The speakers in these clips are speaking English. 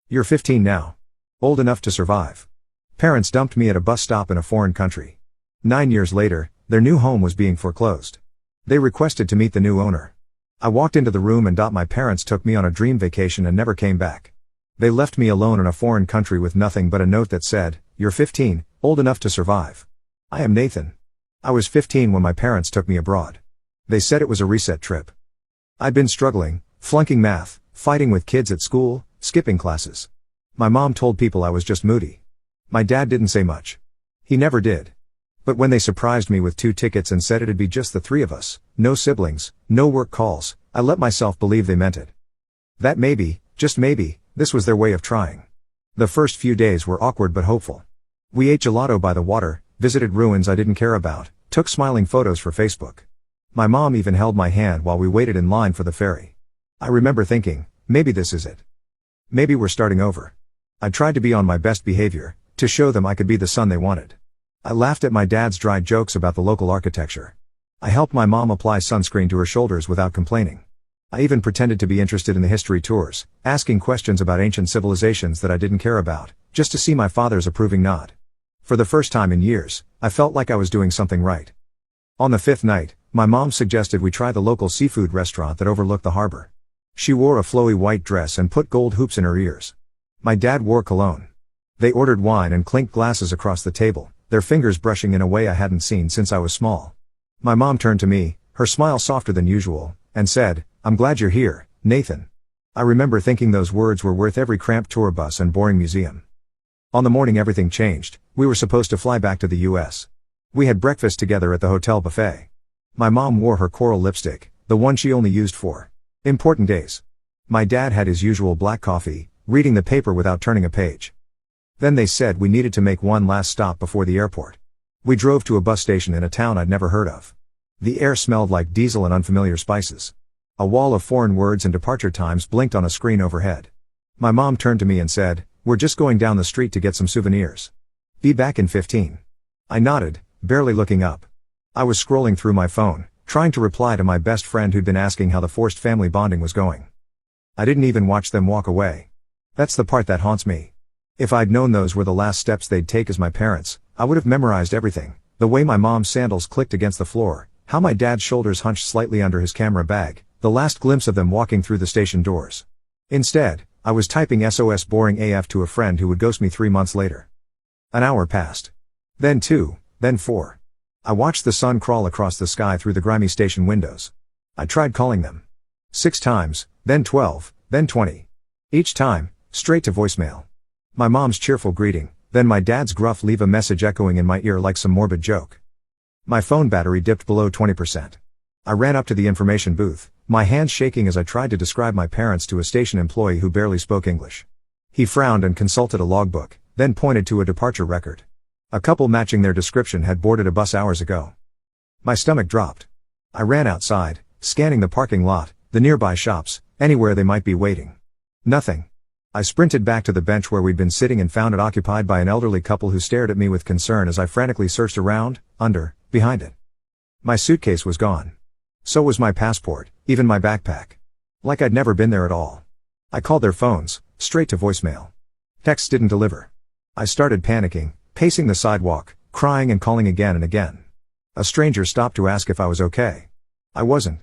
You're 15 now. Old enough to survive. Parents dumped me at a bus stop in a foreign country. 9 years later, their new home was being foreclosed. They requested to meet the new owner. I walked into the room and my parents took me on a dream vacation and never came back. They left me alone in a foreign country with nothing but a note that said, "You're 15, old enough to survive." I am Nathan. I was 15 when my parents took me abroad. They said it was a reset trip. I'd been struggling, flunking math, fighting with kids at school, skipping classes. My mom told people I was just moody. My dad didn't say much. He never did. But when they surprised me with 2 tickets and said it'd be just the 3 of us, no siblings, no work calls, I let myself believe they meant it. That maybe, just maybe, this was their way of trying. The first few days were awkward but hopeful. We ate gelato by the water, visited ruins I didn't care about, took smiling photos for Facebook. My mom even held my hand while we waited in line for the ferry. I remember thinking, maybe this is it. Maybe we're starting over. I tried to be on my best behavior, to show them I could be the son they wanted. I laughed at my dad's dry jokes about the local architecture. I helped my mom apply sunscreen to her shoulders without complaining. I even pretended to be interested in the history tours, asking questions about ancient civilizations that I didn't care about, just to see my father's approving nod. For the first time in years, I felt like I was doing something right. On the 5th night, my mom suggested we try the local seafood restaurant that overlooked the harbor. She wore a flowy white dress and put gold hoops in her ears. My dad wore cologne. They ordered wine and clinked glasses across the table, their fingers brushing in a way I hadn't seen since I was small. My mom turned to me, her smile softer than usual, and said, "I'm glad you're here, Nathan." I remember thinking those words were worth every cramped tour bus and boring museum. On the morning everything changed. We were supposed to fly back to the US. We had breakfast together at the hotel buffet. My mom wore her coral lipstick, the one she only used for important days. My dad had his usual black coffee, reading the paper without turning a page. Then they said we needed to make one last stop before the airport. We drove to a bus station in a town I'd never heard of. The air smelled like diesel and unfamiliar spices. A wall of foreign words and departure times blinked on a screen overhead. My mom turned to me and said, "We're just going down the street to get some souvenirs. Be back in 15. I nodded, barely looking up. I was scrolling through my phone, trying to reply to my best friend who'd been asking how the forced family bonding was going. I didn't even watch them walk away. That's the part that haunts me. If I'd known those were the last steps they'd take as my parents, I would have memorized everything, the way my mom's sandals clicked against the floor, how my dad's shoulders hunched slightly under his camera bag, the last glimpse of them walking through the station doors. Instead, I was typing SOS boring AF to a friend who would ghost me 3 months later. An hour passed. Then 2, then 4. I watched the sun crawl across the sky through the grimy station windows. I tried calling them. 6 times, then 12, then 20. Each time, straight to voicemail. My mom's cheerful greeting, then my dad's gruff leave a message echoing in my ear like some morbid joke. My phone battery dipped below 20%. I ran up to the information booth, my hands shaking as I tried to describe my parents to a station employee who barely spoke English. He frowned and consulted a logbook, then pointed to a departure record. A couple matching their description had boarded a bus hours ago. My stomach dropped. I ran outside, scanning the parking lot, the nearby shops, anywhere they might be waiting. Nothing. I sprinted back to the bench where we'd been sitting and found it occupied by an elderly couple who stared at me with concern as I frantically searched around, under, behind it. My suitcase was gone. So was my passport, even my backpack. Like I'd never been there at all. I called their phones, straight to voicemail. Texts didn't deliver. I started panicking, pacing the sidewalk, crying and calling again and again. A stranger stopped to ask if I was okay. I wasn't.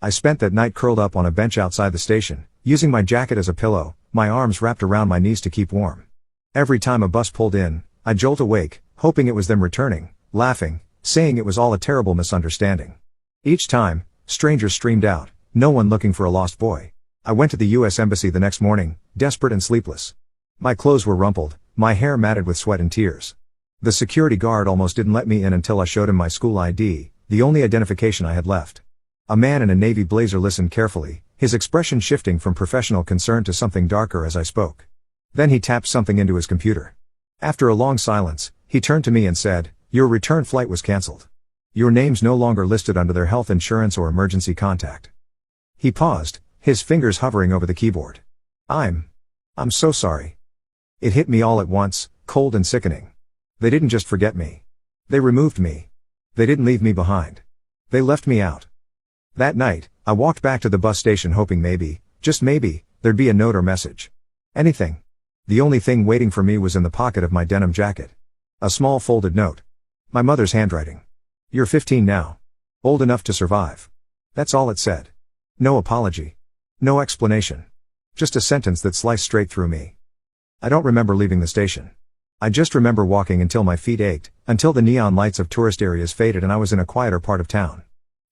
I spent that night curled up on a bench outside the station, using my jacket as a pillow, my arms wrapped around my knees to keep warm. Every time a bus pulled in, I'd jolt awake, hoping it was them returning, laughing, saying it was all a terrible misunderstanding. Each time, strangers streamed out, no one looking for a lost boy. I went to the US Embassy the next morning, desperate and sleepless. My clothes were rumpled, my hair matted with sweat and tears. The security guard almost didn't let me in until I showed him my school ID, the only identification I had left. A man in a navy blazer listened carefully, his expression shifting from professional concern to something darker as I spoke. Then he tapped something into his computer. After a long silence, he turned to me and said, "Your return flight was cancelled. Your name's no longer listed under their health insurance or emergency contact." He paused, his fingers hovering over the keyboard. I'm so sorry. It hit me all at once, cold and sickening. They didn't just forget me. They removed me. They didn't leave me behind. They left me out. That night, I walked back to the bus station hoping maybe, just maybe, there'd be a note or message. Anything. The only thing waiting for me was in the pocket of my denim jacket. A small folded note. My mother's handwriting. "You're 15 now. Old enough to survive." That's all it said. No apology. No explanation. Just a sentence that sliced straight through me. I don't remember leaving the station. I just remember walking until my feet ached, until the neon lights of tourist areas faded and I was in a quieter part of town.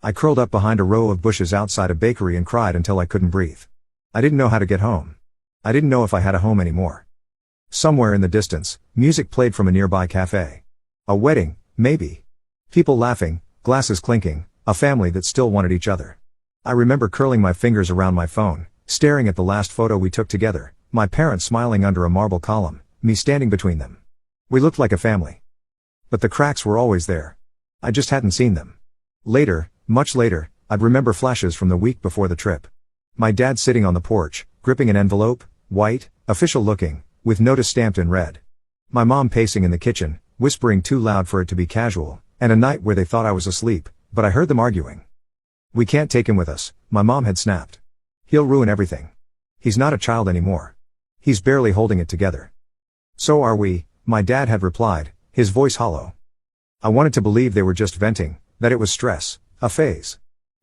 I curled up behind a row of bushes outside a bakery and cried until I couldn't breathe. I didn't know how to get home. I didn't know if I had a home anymore. Somewhere in the distance, music played from a nearby cafe. A wedding, maybe. People laughing, glasses clinking, a family that still wanted each other. I remember curling my fingers around my phone, staring at the last photo we took together, my parents smiling under a marble column, me standing between them. We looked like a family. But the cracks were always there. I just hadn't seen them. Later, much later, I'd remember flashes from the week before the trip. My dad sitting on the porch, gripping an envelope, white, official looking, with notice stamped in red. My mom pacing in the kitchen, whispering too loud for it to be casual, and a night where they thought I was asleep, but I heard them arguing. "We can't take him with us," my mom had snapped. "He'll ruin everything. He's not a child anymore. He's barely holding it together." "So are we," my dad had replied, his voice hollow. I wanted to believe they were just venting, that it was stress, a phase.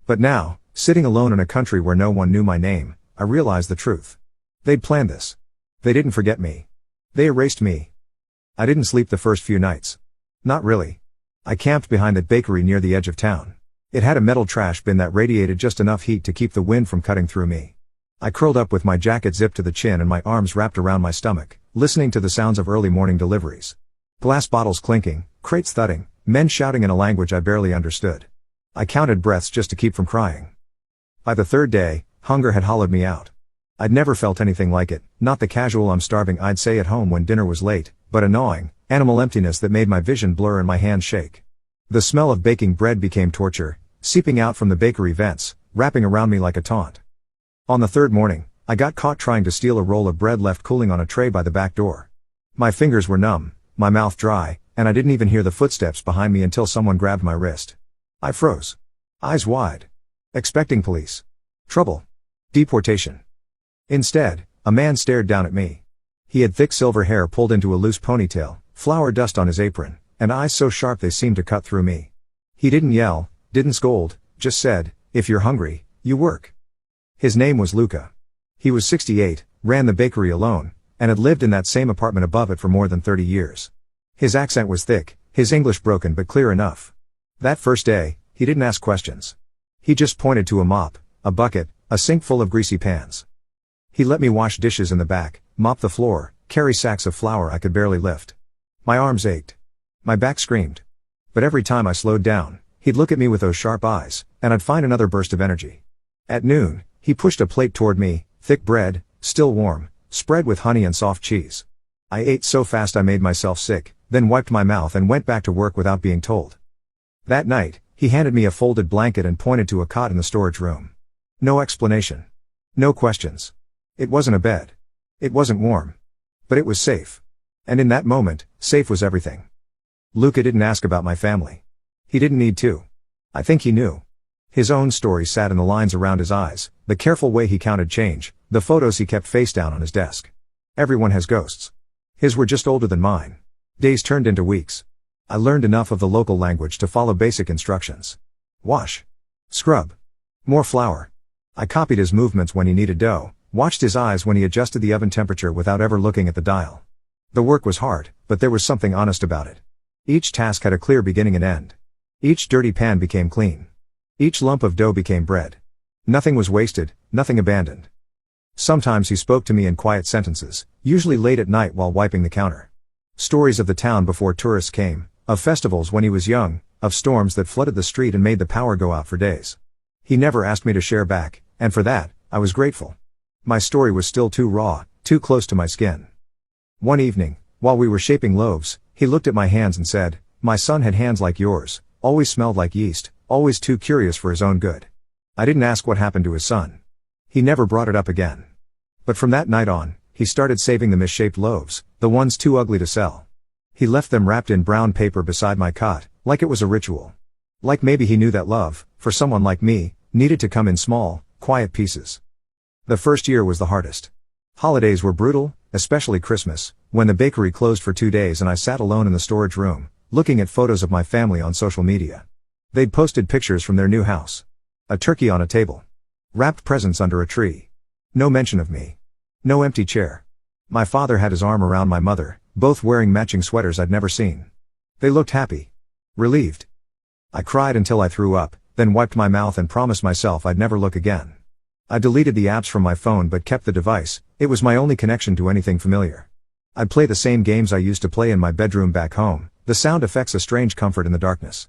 But now, sitting alone in a country where no one knew my name, I realized the truth. They'd planned this. They didn't forget me. They erased me. I didn't sleep the first few nights. Not really. I camped behind that bakery near the edge of town. It had a metal trash bin that radiated just enough heat to keep the wind from cutting through me. I curled up with my jacket zipped to the chin and my arms wrapped around my stomach, listening to the sounds of early morning deliveries. Glass bottles clinking, crates thudding, men shouting in a language I barely understood. I counted breaths just to keep from crying. By the third day, hunger had hollowed me out. I'd never felt anything like it, not the casual "I'm starving" I'd say at home when dinner was late, but a gnawing, animal emptiness that made my vision blur and my hands shake. The smell of baking bread became torture, seeping out from the bakery vents, wrapping around me like a taunt. On the third morning, I got caught trying to steal a roll of bread left cooling on a tray by the back door. My fingers were numb, my mouth dry, and I didn't even hear the footsteps behind me until someone grabbed my wrist. I froze. Eyes wide. Expecting police. Trouble. Deportation. Instead, a man stared down at me. He had thick silver hair pulled into a loose ponytail, flour dust on his apron, and eyes so sharp they seemed to cut through me. He didn't yell, didn't scold, just said, "If you're hungry, you work." His name was Luca. He was 68, ran the bakery alone, and had lived in that same apartment above it for more than 30 years. His accent was thick, his English broken but clear enough. That first day, he didn't ask questions. He just pointed to a mop, a bucket, a sink full of greasy pans. He let me wash dishes in the back, mop the floor, carry sacks of flour I could barely lift. My arms ached. My back screamed. But every time I slowed down, he'd look at me with those sharp eyes, and I'd find another burst of energy. At noon, he pushed a plate toward me, thick bread, still warm, spread with honey and soft cheese. I ate so fast I made myself sick, then wiped my mouth and went back to work without being told. That night, he handed me a folded blanket and pointed to a cot in the storage room. No explanation. No questions. It wasn't a bed. It wasn't warm. But it was safe. And in that moment, safe was everything. Luca didn't ask about my family. He didn't need to. I think he knew. His own story sat in the lines around his eyes, the careful way he counted change, the photos he kept face down on his desk. Everyone has ghosts. His were just older than mine. Days turned into weeks. I learned enough of the local language to follow basic instructions. Wash. Scrub. More flour. I copied his movements when he kneaded dough, watched his eyes when he adjusted the oven temperature without ever looking at the dial. The work was hard, but there was something honest about it. Each task had a clear beginning and end. Each dirty pan became clean. Each lump of dough became bread. Nothing was wasted, nothing abandoned. Sometimes he spoke to me in quiet sentences, usually late at night while wiping the counter. Stories of the town before tourists came, of festivals when he was young, of storms that flooded the street and made the power go out for days. He never asked me to share back, and for that, I was grateful. My story was still too raw, too close to my skin. One evening, while we were shaping loaves, he looked at my hands and said, "My son had hands like yours, always smelled like yeast, always too curious for his own good." I didn't ask what happened to his son. He never brought it up again. But from that night on, he started saving the misshaped loaves, the ones too ugly to sell. He left them wrapped in brown paper beside my cot, like it was a ritual. Like maybe he knew that love, for someone like me, needed to come in small, quiet pieces. The first year was the hardest. Holidays were brutal, especially Christmas, when the bakery closed for 2 days and I sat alone in the storage room, looking at photos of my family on social media. They'd posted pictures from their new house. A turkey on a table. Wrapped presents under a tree. No mention of me. No empty chair. My father had his arm around my mother, both wearing matching sweaters I'd never seen. They looked happy. Relieved. I cried until I threw up, then wiped my mouth and promised myself I'd never look again. I deleted the apps from my phone but kept the device. It was my only connection to anything familiar. I'd play the same games I used to play in my bedroom back home, the sound effects a strange comfort in the darkness.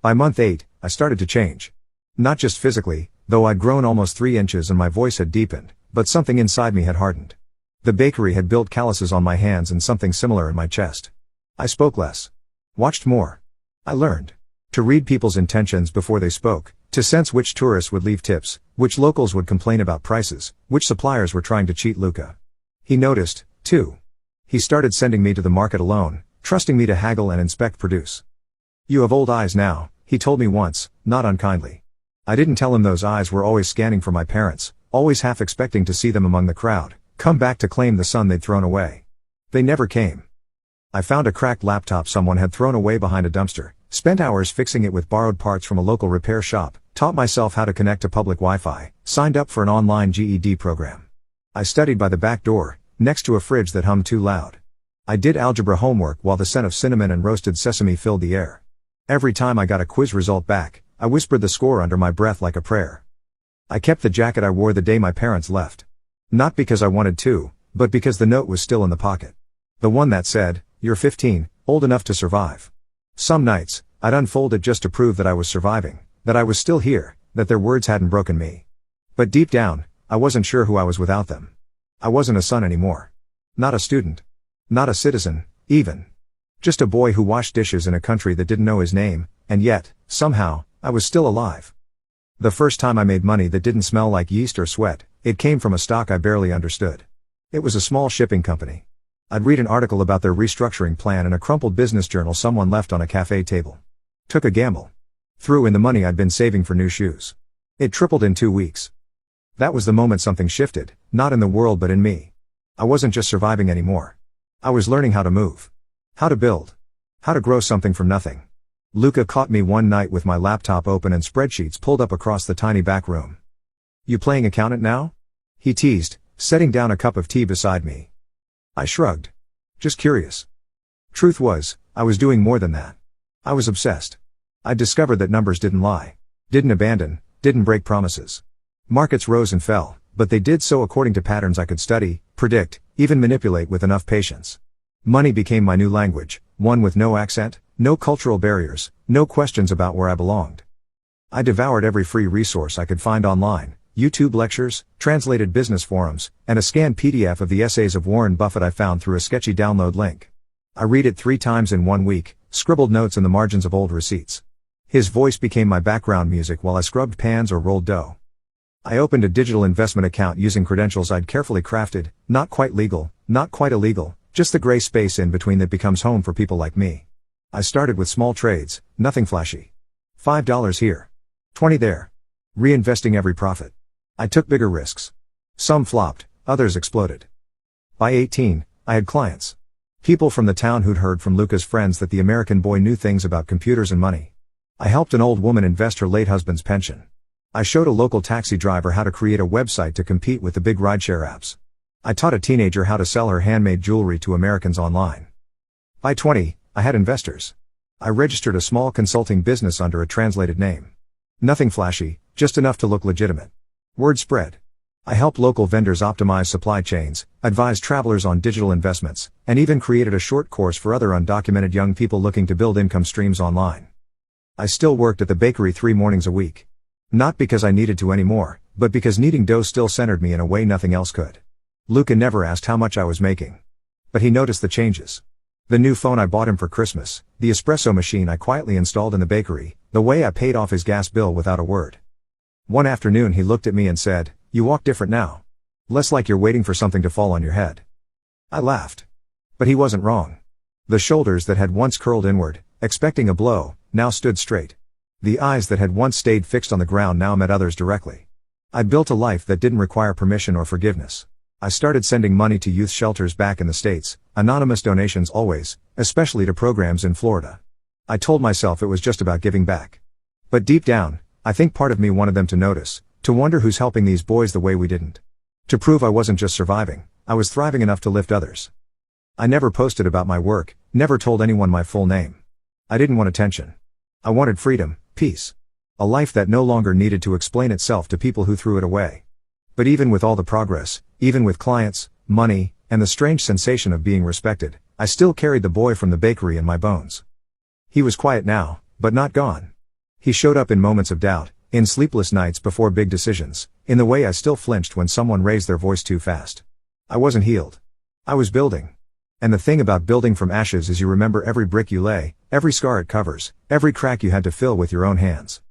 By month 8, I started to change. Not just physically, though I'd grown almost 3 inches and my voice had deepened, but something inside me had hardened. The bakery had built calluses on my hands and something similar in my chest. I spoke less. Watched more. I learned to read people's intentions before they spoke, to sense which tourists would leave tips, which locals would complain about prices, which suppliers were trying to cheat Luca. He noticed, too. He started sending me to the market alone, trusting me to haggle and inspect produce. "You have old eyes now," he told me once, not unkindly. I didn't tell him those eyes were always scanning for my parents, always half expecting to see them among the crowd, come back to claim the son they'd thrown away. They never came. I found a cracked laptop someone had thrown away behind a dumpster, spent hours fixing it with borrowed parts from a local repair shop, taught myself how to connect to public Wi-Fi, signed up for an online GED program. I studied by the back door, next to a fridge that hummed too loud. I did algebra homework while the scent of cinnamon and roasted sesame filled the air. Every time I got a quiz result back, I whispered the score under my breath like a prayer. I kept the jacket I wore the day my parents left. Not because I wanted to, but because the note was still in the pocket. The one that said, "You're 15, old enough to survive." Some nights, I'd unfold it just to prove that I was surviving, that I was still here, that their words hadn't broken me. But deep down, I wasn't sure who I was without them. I wasn't a son anymore. Not a student. Not a citizen, even. Just a boy who washed dishes in a country that didn't know his name, and yet, somehow, I was still alive. The first time I made money that didn't smell like yeast or sweat, it came from a stock I barely understood. It was a small shipping company. I'd read an article about their restructuring plan in a crumpled business journal someone left on a cafe table. Took a gamble. Threw in the money I'd been saving for new shoes. It tripled in 2 weeks. That was the moment something shifted, not in the world but in me. I wasn't just surviving anymore. I was learning how to move. How to build. How to grow something from nothing. Luca caught me one night with my laptop open and spreadsheets pulled up across the tiny back room. "You playing accountant now?" he teased, setting down a cup of tea beside me. I shrugged. Just curious. Truth was, I was doing more than that. I was obsessed. I discovered that numbers didn't lie. Didn't abandon, didn't break promises. Markets rose and fell, but they did so according to patterns I could study, predict, even manipulate with enough patience. Money became my new language, one with no accent, no cultural barriers, no questions about where I belonged. I devoured every free resource I could find online, YouTube lectures, translated business forums, and a scanned PDF of the essays of Warren Buffett I found through a sketchy download link. I read it 3 times in 1 week, scribbled notes in the margins of old receipts. His voice became my background music while I scrubbed pans or rolled dough. I opened a digital investment account using credentials I'd carefully crafted, not quite legal, not quite illegal, just the gray space in between that becomes home for people like me. I started with small trades, nothing flashy. $5 here. 20 there. Reinvesting every profit. I took bigger risks. Some flopped, others exploded. By 18, I had clients. People from the town who'd heard from Luca's friends that the American boy knew things about computers and money. I helped an old woman invest her late husband's pension. I showed a local taxi driver how to create a website to compete with the big rideshare apps. I taught a teenager how to sell her handmade jewelry to Americans online. By 20, I had investors. I registered a small consulting business under a translated name. Nothing flashy, just enough to look legitimate. Word spread. I helped local vendors optimize supply chains, advised travelers on digital investments, and even created a short course for other undocumented young people looking to build income streams online. I still worked at the bakery 3 mornings a week. Not because I needed to anymore, but because kneading dough still centered me in a way nothing else could. Luca never asked how much I was making. But he noticed the changes. The new phone I bought him for Christmas, the espresso machine I quietly installed in the bakery, the way I paid off his gas bill without a word. One afternoon he looked at me and said, "You walk different now. Less like you're waiting for something to fall on your head." I laughed. But he wasn't wrong. The shoulders that had once curled inward, expecting a blow, now stood straight. The eyes that had once stayed fixed on the ground now met others directly. I'd built a life that didn't require permission or forgiveness. I started sending money to youth shelters back in the States, anonymous donations always, especially to programs in Florida. I told myself it was just about giving back. But deep down, I think part of me wanted them to notice, to wonder who's helping these boys the way we didn't. To prove I wasn't just surviving, I was thriving enough to lift others. I never posted about my work, never told anyone my full name. I didn't want attention. I wanted freedom, peace. A life that no longer needed to explain itself to people who threw it away. But even with all the progress, even with clients, money, and the strange sensation of being respected, I still carried the boy from the bakery in my bones. He was quiet now, but not gone. He showed up in moments of doubt, in sleepless nights before big decisions, in the way I still flinched when someone raised their voice too fast. I wasn't healed. I was building. And the thing about building from ashes is you remember every brick you lay, every scar it covers, every crack you had to fill with your own hands.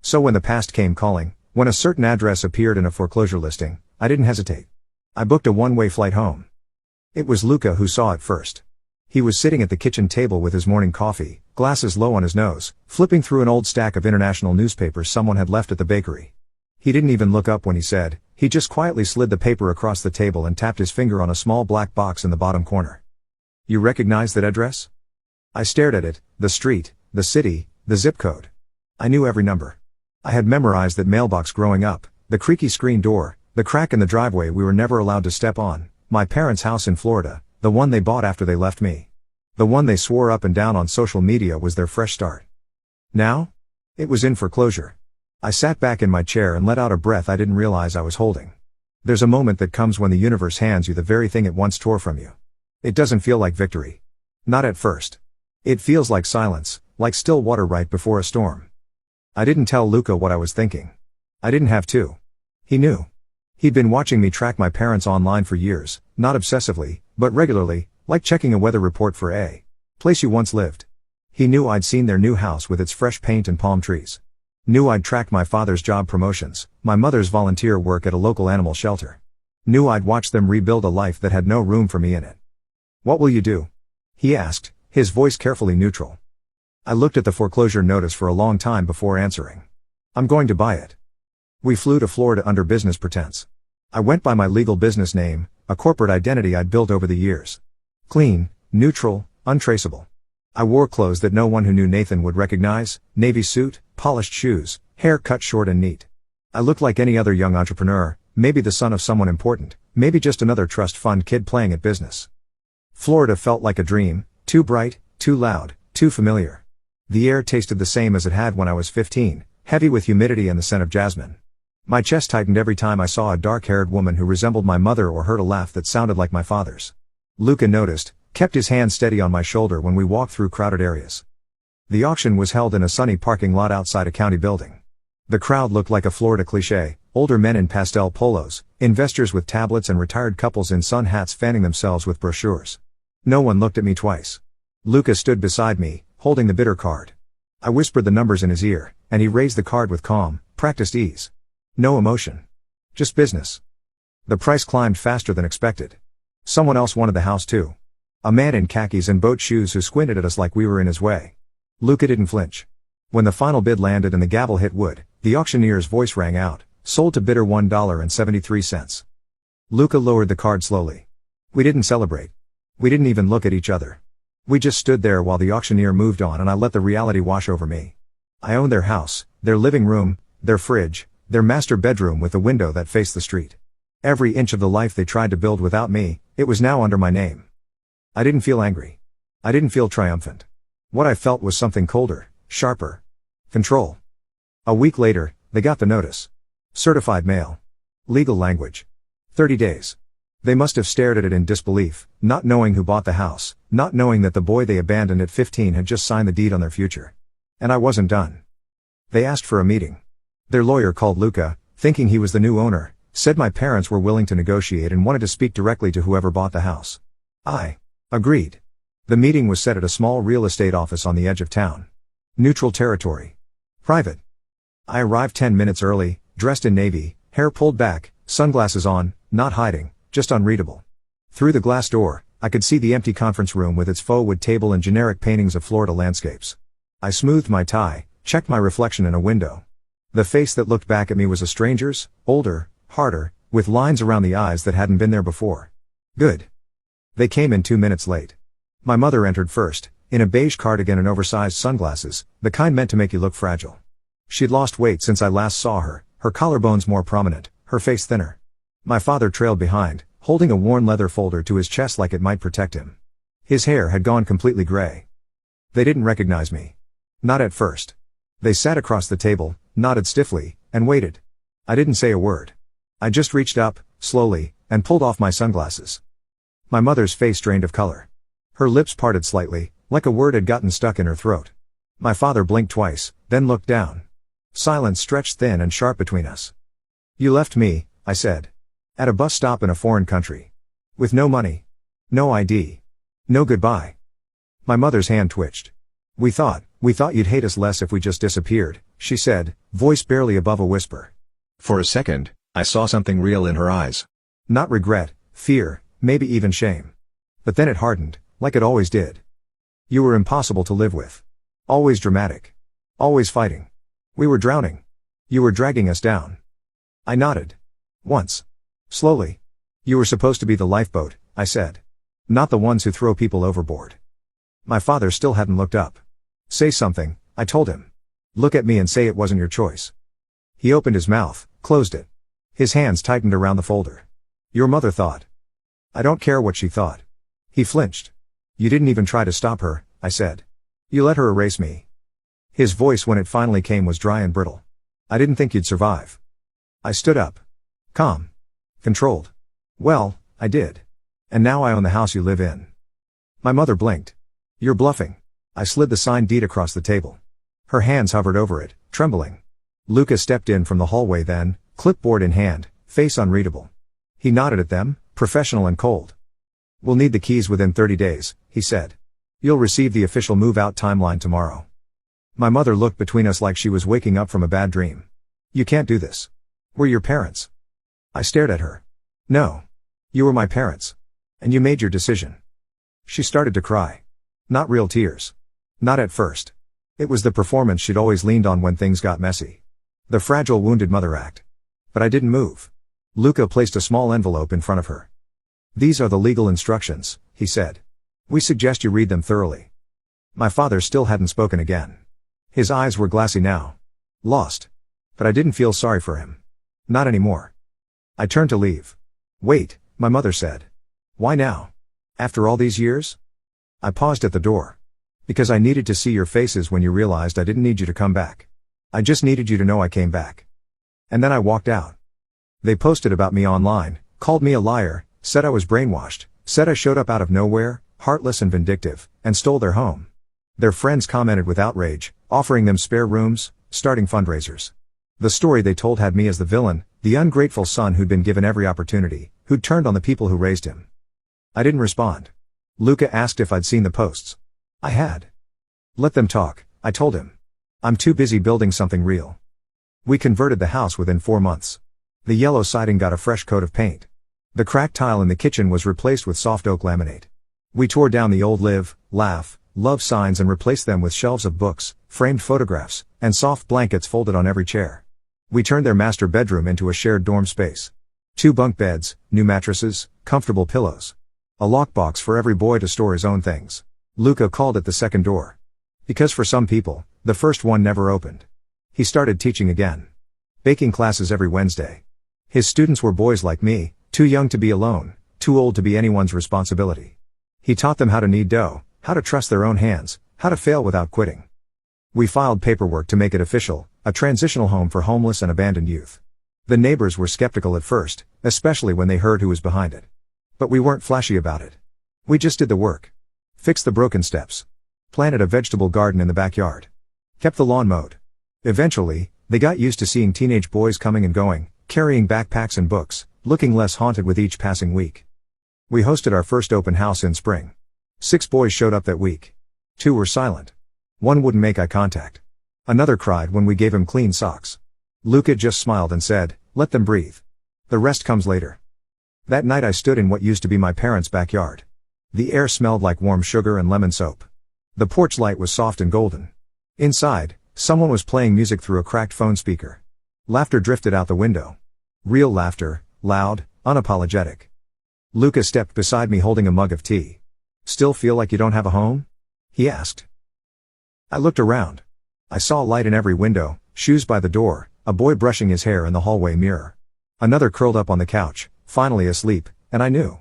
So when the past came calling, when a certain address appeared in a foreclosure listing, I didn't hesitate. I booked a one-way flight home. It was Luca who saw it first. He was sitting at the kitchen table with his morning coffee, glasses low on his nose, flipping through an old stack of international newspapers someone had left at the bakery. He didn't even look up when he said, he just quietly slid the paper across the table and tapped his finger on a small black box in the bottom corner. You recognize that address? I stared at it, the street, the city, the zip code. I knew every number. I had memorized that mailbox growing up, the creaky screen door, the crack in the driveway we were never allowed to step on, my parents' house in Florida, the one they bought after they left me. The one they swore up and down on social media was their fresh start. Now? It was in foreclosure. I sat back in my chair and let out a breath I didn't realize I was holding. There's a moment that comes when the universe hands you the very thing it once tore from you. It doesn't feel like victory. Not at first. It feels like silence, like still water right before a storm. I didn't tell Luca what I was thinking. I didn't have to. He knew. He'd been watching me track my parents online for years, not obsessively, but regularly, like checking a weather report for a place you once lived. He knew I'd seen their new house with its fresh paint and palm trees. Knew I'd tracked my father's job promotions, my mother's volunteer work at a local animal shelter. Knew I'd watched them rebuild a life that had no room for me in it. What will you do? He asked, his voice carefully neutral. I looked at the foreclosure notice for a long time before answering. I'm going to buy it. We flew to Florida under business pretense. I went by my legal business name, a corporate identity I'd built over the years. Clean, neutral, untraceable. I wore clothes that no one who knew Nathan would recognize, navy suit, polished shoes, hair cut short and neat. I looked like any other young entrepreneur, maybe the son of someone important, maybe just another trust fund kid playing at business. Florida felt like a dream, too bright, too loud, too familiar. The air tasted the same as it had when I was 15, heavy with humidity and the scent of jasmine. My chest tightened every time I saw a dark-haired woman who resembled my mother or heard a laugh that sounded like my father's. Luca noticed, kept his hand steady on my shoulder when we walked through crowded areas. The auction was held in a sunny parking lot outside a county building. The crowd looked like a Florida cliché, older men in pastel polos, investors with tablets and retired couples in sun hats fanning themselves with brochures. No one looked at me twice. Luca stood beside me, holding the bidder card. I whispered the numbers in his ear, and he raised the card with calm, practiced ease. No emotion. Just business. The price climbed faster than expected. Someone else wanted the house too. A man in khakis and boat shoes who squinted at us like we were in his way. Luca didn't flinch. When the final bid landed and the gavel hit wood, the auctioneer's voice rang out, sold to bidder $1.73. Luca lowered the card slowly. We didn't celebrate. We didn't even look at each other. We just stood there while the auctioneer moved on and I let the reality wash over me. I owned their house, their living room, their fridge, their master bedroom with a window that faced the street. Every inch of the life they tried to build without me, it was now under my name. I didn't feel angry. I didn't feel triumphant. What I felt was something colder, sharper. Control. A week later, they got the notice. Certified mail. Legal language. 30 days. They must have stared at it in disbelief, not knowing who bought the house, not knowing that the boy they abandoned at 15 had just signed the deed on their future. And I wasn't done. They asked for a meeting. Their lawyer called Luca, thinking he was the new owner, said my parents were willing to negotiate and wanted to speak directly to whoever bought the house. I agreed. The meeting was set at a small real estate office on the edge of town. Neutral territory. Private. I arrived 10 minutes early, dressed in navy, hair pulled back, sunglasses on, not hiding, just unreadable. Through the glass door, I could see the empty conference room with its faux wood table and generic paintings of Florida landscapes. I smoothed my tie, checked my reflection in a window. The face that looked back at me was a stranger's, older, harder, with lines around the eyes that hadn't been there before. Good. They came in 2 minutes late. My mother entered first, in a beige cardigan and oversized sunglasses, the kind meant to make you look fragile. She'd lost weight since I last saw her, her collarbones more prominent, her face thinner. My father trailed behind, holding a worn leather folder to his chest like it might protect him. His hair had gone completely gray. They didn't recognize me. Not at first. They sat across the table, nodded stiffly, and waited. I didn't say a word. I just reached up, slowly, and pulled off my sunglasses. My mother's face drained of color. Her lips parted slightly, like a word had gotten stuck in her throat. My father blinked twice, then looked down. Silence stretched thin and sharp between us. You left me, I said. At a bus stop in a foreign country. With no money. No ID. No goodbye. My mother's hand twitched. We thought you'd hate us less if we just disappeared, she said, voice barely above a whisper. For a second, I saw something real in her eyes. Not regret, fear, maybe even shame. But then it hardened, like it always did. You were impossible to live with. Always dramatic. Always fighting. We were drowning. You were dragging us down. I nodded. Once. Slowly. You were supposed to be the lifeboat, I said. Not the ones who throw people overboard. My father still hadn't looked up. Say something, I told him. Look at me and say it wasn't your choice. He opened his mouth, closed it. His hands tightened around the folder. Your mother thought. I don't care what she thought. He flinched. You didn't even try to stop her, I said. You let her erase me. His voice when it finally came was dry and brittle. I didn't think you'd survive. I stood up. Calm. Controlled. Well, I did. And now I own the house you live in. My mother blinked. You're bluffing. I slid the signed deed across the table. Her hands hovered over it, trembling. Luca stepped in from the hallway then, clipboard in hand, face unreadable. He nodded at them, professional and cold. We'll need the keys within 30 days, he said. You'll receive the official move-out timeline tomorrow. My mother looked between us like she was waking up from a bad dream. You can't do this. We're your parents. I stared at her. No. You were my parents. And you made your decision. She started to cry. Not real tears. Not at first. It was the performance she'd always leaned on when things got messy. The fragile wounded mother act. But I didn't move. Luca placed a small envelope in front of her. These are the legal instructions, he said. We suggest you read them thoroughly. My father still hadn't spoken again. His eyes were glassy now. Lost. But I didn't feel sorry for him. Not anymore. I turned to leave. Wait, my mother said. Why now? After all these years? I paused at the door. Because I needed to see your faces when you realized I didn't need you to come back. I just needed you to know I came back. And then I walked out. They posted about me online, called me a liar, said I was brainwashed, said I showed up out of nowhere, heartless and vindictive, and stole their home. Their friends commented with outrage, offering them spare rooms, starting fundraisers. The story they told had me as the villain, the ungrateful son who'd been given every opportunity, who'd turned on the people who raised him. I didn't respond. Luca asked if I'd seen the posts. I had. Let them talk, I told him. I'm too busy building something real. We converted the house within 4 months. The yellow siding got a fresh coat of paint. The cracked tile in the kitchen was replaced with soft oak laminate. We tore down the old live, laugh, love signs and replaced them with shelves of books, framed photographs, and soft blankets folded on every chair. We turned their master bedroom into a shared dorm space. 2 bunk beds, new mattresses, comfortable pillows. A lockbox for every boy to store his own things. Luca called it the second door. Because for some people, the first one never opened. He started teaching again. Baking classes every Wednesday. His students were boys like me, too young to be alone, too old to be anyone's responsibility. He taught them how to knead dough, how to trust their own hands, how to fail without quitting. We filed paperwork to make it official, a transitional home for homeless and abandoned youth. The neighbors were skeptical at first, especially when they heard who was behind it. But we weren't flashy about it. We just did the work. Fixed the broken steps. Planted a vegetable garden in the backyard. Kept the lawn mowed. Eventually, they got used to seeing teenage boys coming and going, carrying backpacks and books, looking less haunted with each passing week. We hosted our first open house in spring. 6 boys showed up that week. 2 were silent. 1 wouldn't make eye contact. Another cried when we gave him clean socks. Luca just smiled and said, "Let them breathe. The rest comes later." That night I stood in what used to be my parents' backyard. The air smelled like warm sugar and lemon soap. The porch light was soft and golden. Inside, someone was playing music through a cracked phone speaker. Laughter drifted out the window. Real laughter, loud, unapologetic. Lucas stepped beside me holding a mug of tea. "Still feel like you don't have a home?" he asked. I looked around. I saw light in every window, shoes by the door, a boy brushing his hair in the hallway mirror. Another curled up on the couch, finally asleep, and I knew.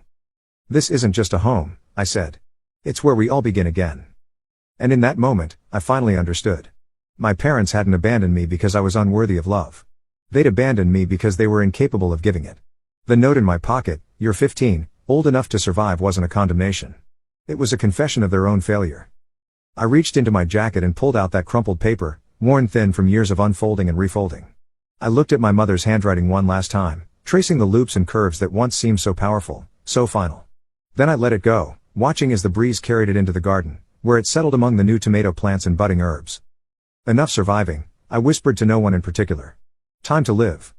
"This isn't just a home," I said. "It's where we all begin again." And in that moment, I finally understood. My parents hadn't abandoned me because I was unworthy of love. They'd abandoned me because they were incapable of giving it. The note in my pocket, "You're 15, old enough to survive," wasn't a condemnation. It was a confession of their own failure. I reached into my jacket and pulled out that crumpled paper, worn thin from years of unfolding and refolding. I looked at my mother's handwriting one last time, tracing the loops and curves that once seemed so powerful, so final. Then I let it go, watching as the breeze carried it into the garden, where it settled among the new tomato plants and budding herbs. "Enough surviving," I whispered to no one in particular. "Time to live."